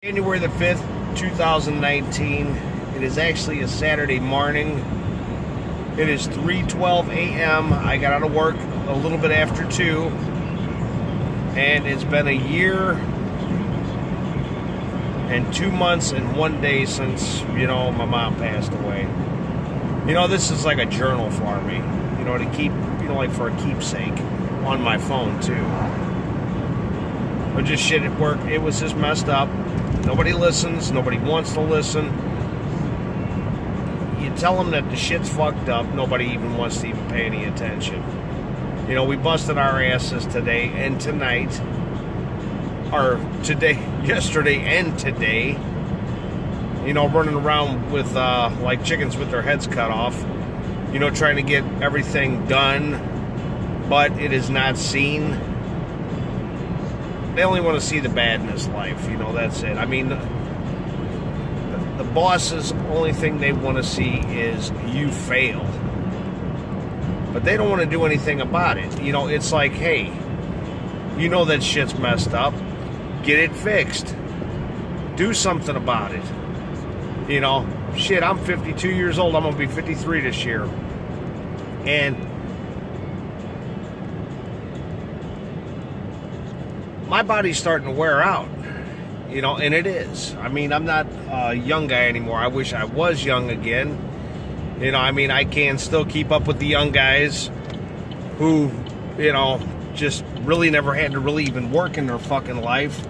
January the 5th, 2019. It is actually a Saturday morning. It is 3:12 a.m. I got out of work a little bit after 2. And it's been a year and 2 months and 1 day since, my mom passed away. This is like a journal for me, to keep, like for a keepsake on my phone too. But just shit at work, it was just messed up. Nobody listens. Nobody wants to listen. You tell them that the shit's fucked up. Nobody even wants to even pay any attention. We busted our asses today and tonight. Or today, yesterday and today. Running around with like chickens with their heads cut off. Trying to get everything done. But it is not seen. They only want to see the bad in this life, that's it. I mean, the bosses, only thing they want to see is you fail. But they don't want to do anything about it. It's like, hey, that shit's messed up. Get it fixed. Do something about it. Shit, I'm 52 years old. I'm going to be 53 this year. And my body's starting to wear out, and it is. I mean, I'm not a young guy anymore. I wish I was young again. I can still keep up with the young guys who, just really never had to really even work in their fucking life.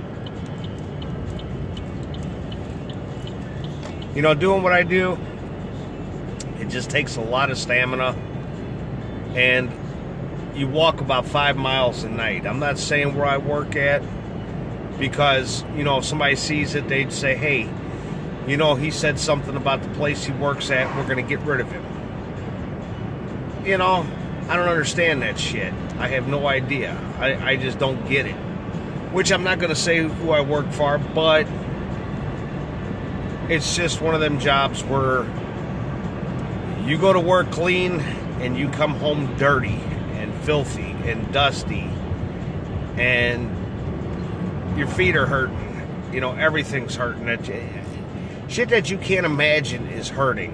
Doing what I do, it just takes a lot of stamina. And you walk about 5 miles a night. I'm not saying where I work at because, if somebody sees it, they'd say, hey, he said something about the place he works at. We're going to get rid of him. I don't understand that shit. I have no idea. I just don't get it. Which I'm not going to say who I work for, but it's just one of them jobs where you go to work clean and you come home dirty. Filthy and dusty, and your feet are hurting. Everything's hurting. Shit that you can't imagine is hurting.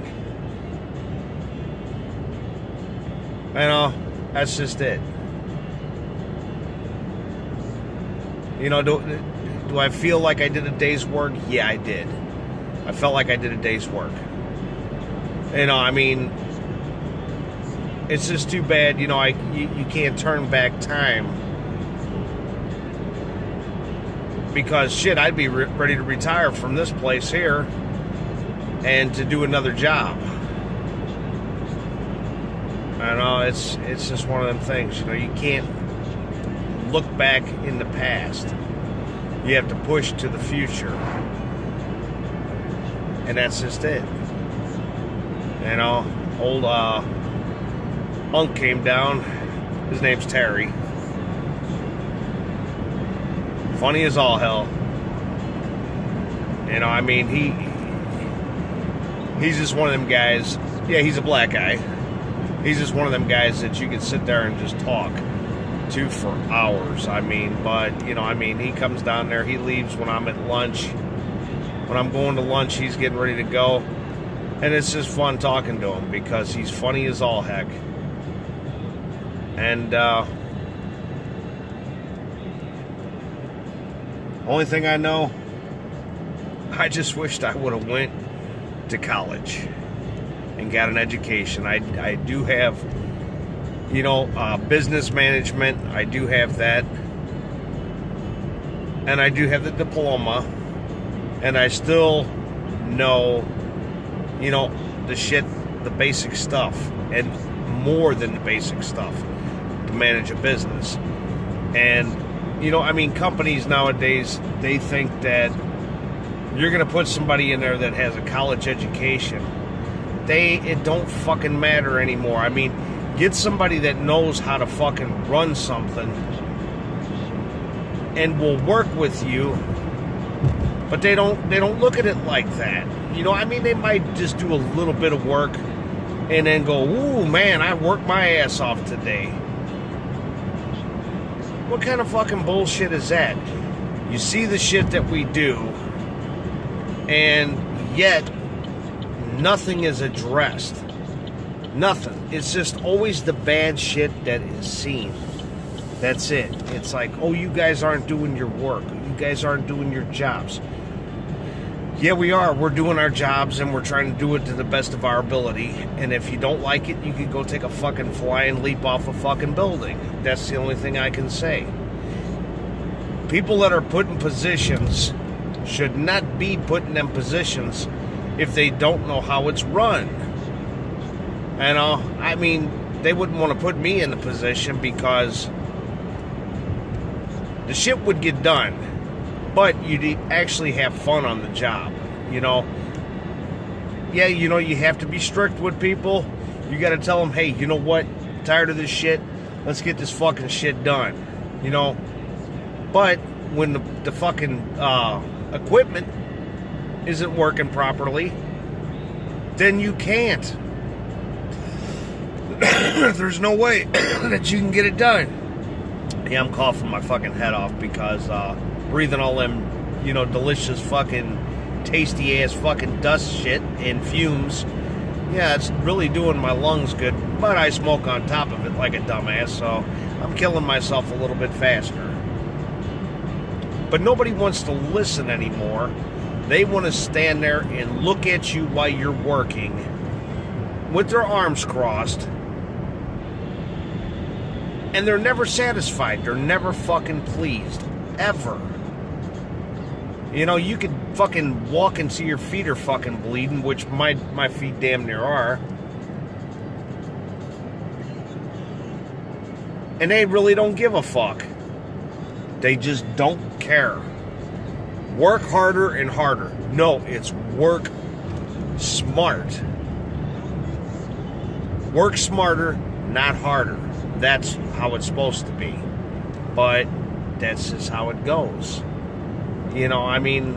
That's just it. Do I feel like I did a day's work? Yeah, I did. I felt like I did a day's work. It's just too bad, you can't turn back time. Because, shit, I'd be ready to retire from this place here and to do another job. It's just one of them things, you can't look back in the past. You have to push to the future. And that's just it. Old, Unc came down. His name's Terry. Funny as all hell. He's just one of them guys. Yeah, he's a black guy. He's just one of them guys that you could sit there and just talk to for hours. He comes down there. He leaves when I'm at lunch. When I'm going to lunch, he's getting ready to go. And it's just fun talking to him because he's funny as all heck. And only thing I know, I just wished I would have went to college and got an education. I do have, business management. I do have that. And I do have the diploma. And I still know, the shit, the basic stuff. And more than the basic stuff. To manage a business. And companies nowadays, they think that you're gonna put somebody in there that has a college education. It don't fucking matter anymore. Get somebody that knows how to fucking run something and will work with you. But they don't look at it like that. They might just do a little bit of work and then go, ooh man, I worked my ass off today. What kind of fucking bullshit is that? You see the shit that we do, And yet, nothing is addressed. Nothing. It's just always the bad shit that is seen. That's it. It's like, oh, you guys aren't doing your work. You guys aren't doing your jobs. Yeah, we are. We're doing our jobs, and we're trying to do it to the best of our ability. And if you don't like it, you can go take a fucking flying leap off a fucking building. That's the only thing I can say. People that are put in positions should not be put in them positions if they don't know how it's run. And I mean, they wouldn't want to put me in the position because the shit would get done, but you'd actually have fun on the job, you know. Yeah, you know, you have to be strict with people. You got to tell them, hey, you know what? Tired of this shit. Let's get this fucking shit done, you know. But when the fucking equipment isn't working properly, then you can't. There's no way that you can get it done. Yeah, I'm coughing my fucking head off because breathing all them, you know, delicious fucking tasty ass fucking dust shit and fumes. Yeah, it's really doing my lungs good, but I smoke on top of it like a dumbass, so I'm killing myself a little bit faster. But nobody wants to listen anymore. They want to stand there and look at you while you're working with their arms crossed. And they're never satisfied. They're never fucking pleased. Ever. You know, you could fucking walk and see your feet are fucking bleeding, which my feet damn near are. And they really don't give a fuck. They just don't care. Work harder and harder. No, it's work smart. Work smarter, not harder. That's how it's supposed to be. But that's just how it goes. You know, I mean,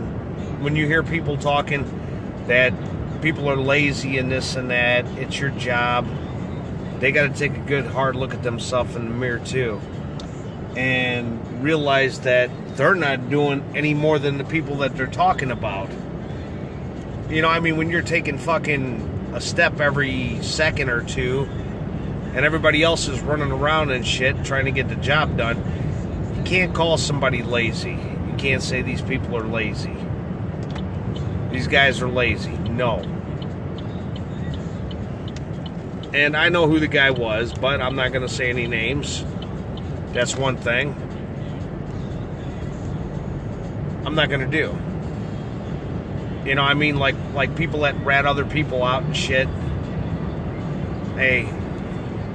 when you hear people talking that people are lazy and this and that, it's your job. They got to take a good hard look at themselves in the mirror too. And realize that they're not doing any more than the people that they're talking about. You know, I mean, when you're taking fucking a step every second or two, and everybody else is running around and shit trying to get the job done, you can't call somebody lazy. You can't say these people are lazy. These guys are lazy. No. And I know who the guy was, but I'm not going to say any names. That's one thing I'm not going to do. You know, I mean, like people that rat other people out and shit. Hey,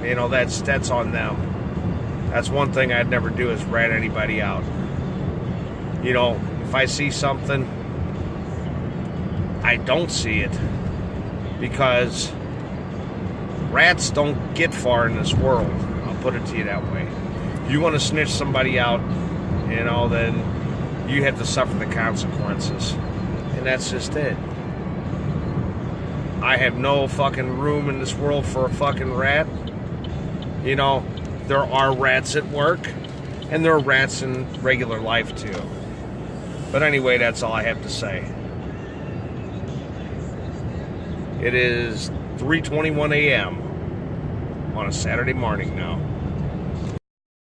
you know, that's on them. That's one thing I'd never do is rat anybody out. You know, if I see something, I don't see it. Because rats don't get far in this world. I'll put it to you that way. If you want to snitch somebody out, you know, then you have to suffer the consequences. And that's just it. I have no fucking room in this world for a fucking rat. You know, there are rats at work, and there are rats in regular life too. But anyway, that's all I have to say. It is 3:21 a.m. on a Saturday morning now.